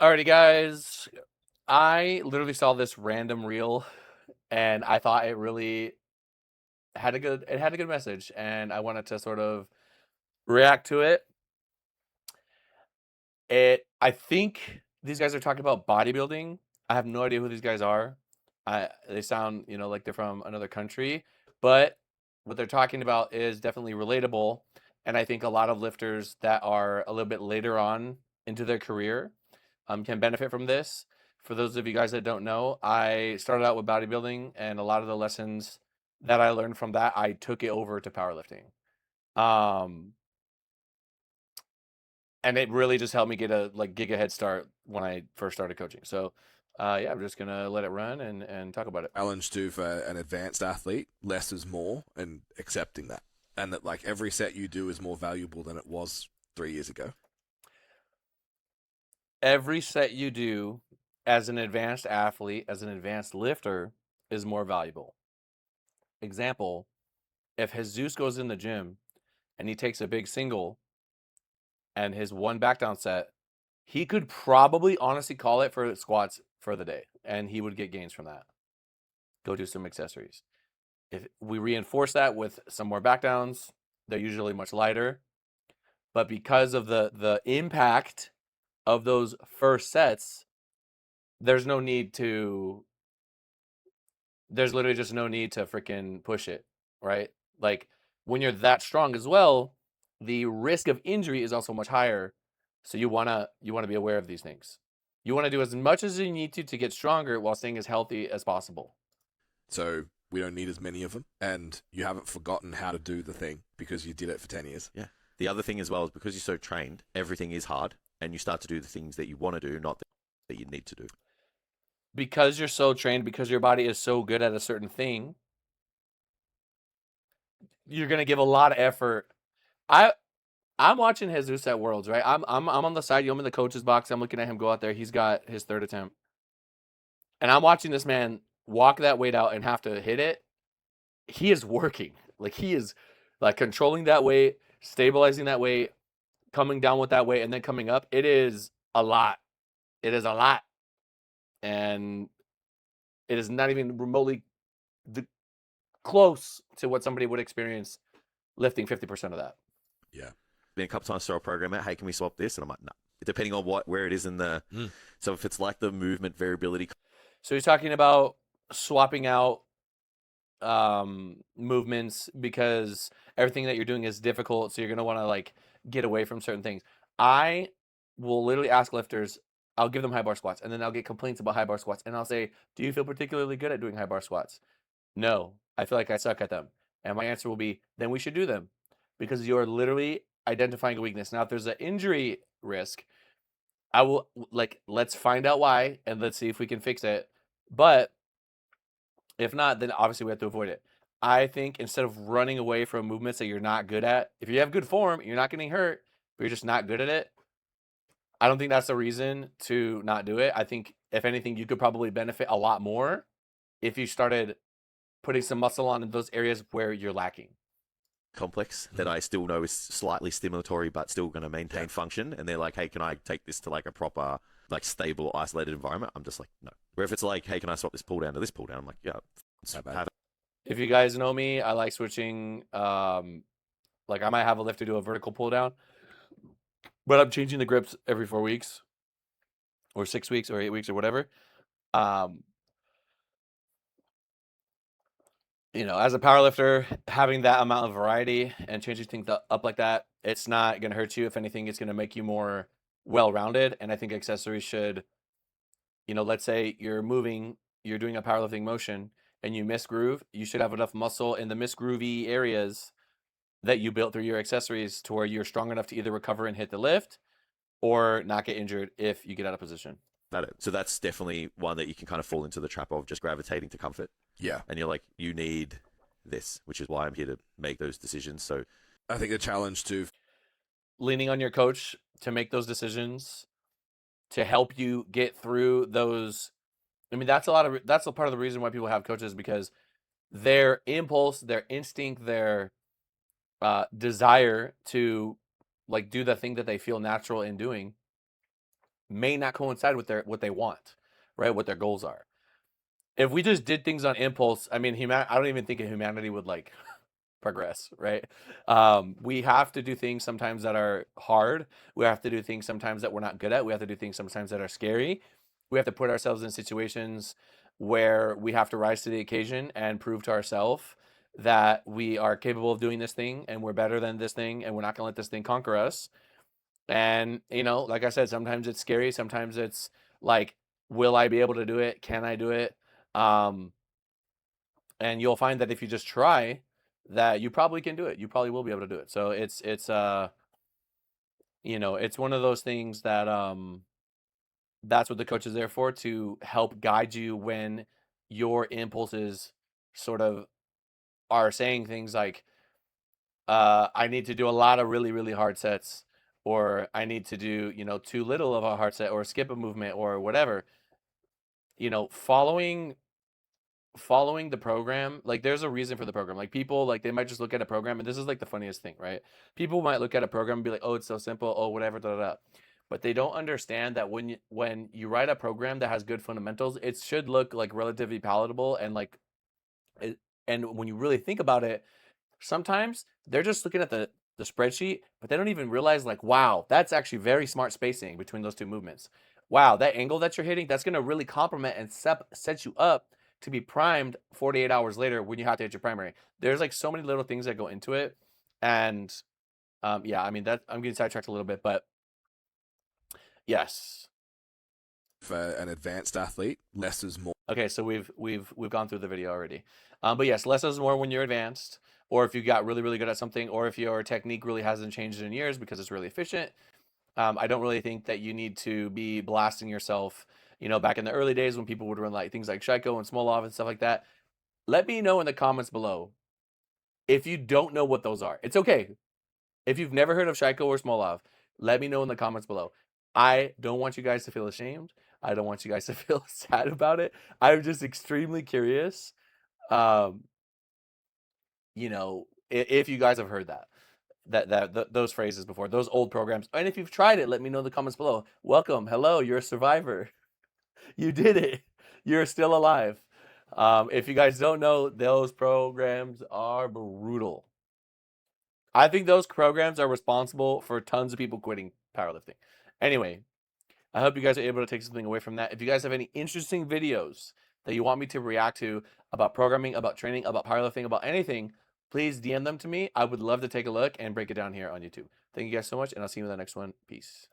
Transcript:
Alrighty, guys. I literally saw this random reel, and I thought it really had a good message, and I wanted to sort of react to it. I think these guys are talking about bodybuilding. I have no idea who these guys are. They sound, like they're from another country, but what they're talking about is definitely relatable, and I think a lot of lifters that are a little bit later on into their career can benefit from this. For those of you guys that don't know, I started out with bodybuilding, and a lot of the lessons that I learned from that, I took it over to powerlifting. Um, and it really just helped me get a gig a head start when I first started coaching. So, yeah, I'm just gonna let it run and talk about it. Challenge too for an advanced athlete, less is more, and accepting that, and that like every set you do is more valuable than it was 3 years ago. Every set you do as an advanced athlete, as an advanced lifter, is more valuable. Example: if Jesus goes in the gym and he takes a big single and his one back down set, he could probably honestly call it for squats for the day, and he would get gains from that. Go do some accessories. If we reinforce that with some more back downs, they're usually much lighter. But because of the impact of those first sets, there's no need to there's literally just no need to freaking push it, right? Like when you're that strong as well, the risk of injury is also much higher. So you wanna be aware of these things. You want to do as much as you need to get stronger while staying as healthy as possible. So we don't need as many of them, and you haven't forgotten how to do the thing because you did it for 10 years. Yeah. The other thing as well is because you're so trained, everything is hard, and you start to do the things that you want to do, not that you need to do. Because you're so trained, because your body is so good at a certain thing, you're gonna give a lot of effort. I I'm watching Jesus at Worlds, right? I'm on the side. I'm in the coach's box. I'm looking at him go out there. He's got his third attempt, and I'm watching this man walk that weight out and have to hit it. He is working. Like he is like controlling that weight, stabilizing that weight, coming down with that weight, and then coming up. It is a lot. It is a lot, and it is not even remotely the, close to what somebody would experience lifting 50% of that. Yeah. Been a couple times through a program out, hey, can we swap this? And I'm like, no. Depending on where it is in the. So if it's like the movement variability. So he's talking about swapping out movements because everything that you're doing is difficult. So you're gonna want to like get away from certain things. I will literally ask lifters. I'll give them high bar squats, and then I'll get complaints about high bar squats, and I'll say, "Do you feel particularly good at doing high bar squats?" No, I feel like I suck at them. And my answer will be, then we should do them because you're literally identifying a weakness. Now, if there's an injury risk, I will let's find out why and let's see if we can fix it. But if not, then obviously we have to avoid it. I think instead of running away from movements that you're not good at, if you have good form, you're not getting hurt, but you're just not good at it. I don't think that's the reason to not do it. I think if anything, you could probably benefit a lot more if you started putting some muscle on in those areas where you're lacking. Complex that I still know is slightly stimulatory but still going to maintain function. And they're like, hey, can I take this to like a proper, like stable, isolated environment? I'm just like, no. Where if it's like, hey, can I swap this pull down to this pull down? I'm like, yeah, have it. If you guys know me, I like switching. Like I might have a lift to do a vertical pull down, but I'm changing the grips every 4 weeks or 6 weeks or 8 weeks or whatever. Um, as a powerlifter, having that amount of variety and changing things up like that, it's not going to hurt you. If anything, it's going to make you more well-rounded. And I think accessories should, let's say you're doing a powerlifting motion and you misgroove, you should have enough muscle in the misgroovy areas that you built through your accessories to where you're strong enough to either recover and hit the lift or not get injured if you get out of position. So that's definitely one that you can kind of fall into the trap of just gravitating to comfort. Yeah. And you're like, you need this, which is why I'm here to make those decisions. So I think the challenge too. Leaning on your coach to make those decisions to help you get through those. I mean, that's a part of the reason why people have coaches, because their impulse, their instinct, their desire to like do the thing that they feel natural in doing may not coincide with what they want, right? What their goals are. If we just did things on impulse, I mean, I don't even think humanity would like progress, right? We have to do things sometimes that are hard. We have to do things sometimes that we're not good at. We have to do things sometimes that are scary. We have to put ourselves in situations where we have to rise to the occasion and prove to ourselves that we are capable of doing this thing and we're better than this thing and we're not going to let this thing conquer us. And, like I said, sometimes it's scary. Sometimes it's like, will I be able to do it? Can I do it? And you'll find that if you just try, that you probably can do it. You probably will be able to do it. So it's it's one of those things that that's what the coach is there for, to help guide you when your impulses sort of are saying things like, I need to do a lot of really, really hard sets, or I need to do, too little of a hard set, or skip a movement, or whatever. Following the program, like there's a reason for the program. Like people, like they might just look at a program, and this is like the funniest thing, right? People might look at a program and be like, oh, it's so simple, oh, whatever, da da da. But they don't understand that when you write a program that has good fundamentals, it should look like relatively palatable, and like it, and when you really think about it, sometimes they're just looking at the spreadsheet, but they don't even realize, like, wow, that's actually very smart spacing between those two movements. Wow, that angle that you're hitting, that's going to really complement and set you up to be primed 48 hours later when you have to hit your primary. There's like so many little things that go into it. And yeah, I mean, that I'm getting sidetracked a little bit, but yes. For an advanced athlete, less is more. Okay, so we've gone through the video already. But yes, less is more when you're advanced, or if you got really, really good at something, or if your technique really hasn't changed in years because it's really efficient. I don't really think that you need to be blasting yourself. Back in the early days when people would run like things like Shaiko and Smolov and stuff like that. Let me know in the comments below if you don't know what those are. It's okay. If you've never heard of Shaiko or Smolov, let me know in the comments below. I don't want you guys to feel ashamed. I don't want you guys to feel sad about it. I'm just extremely curious. If you guys have heard those phrases before, those old programs, and if you've tried it, let me know in the comments below. Welcome, hello, you're a survivor. You did it. You're still alive. If you guys don't know, those programs are brutal. I think those programs are responsible for tons of people quitting powerlifting. Anyway, I hope you guys are able to take something away from that. If you guys have any interesting videos that you want me to react to about programming, about training, about powerlifting, about anything, please DM them to me. I would love to take a look and break it down here on YouTube. Thank you guys so much, and I'll see you in the next one. Peace.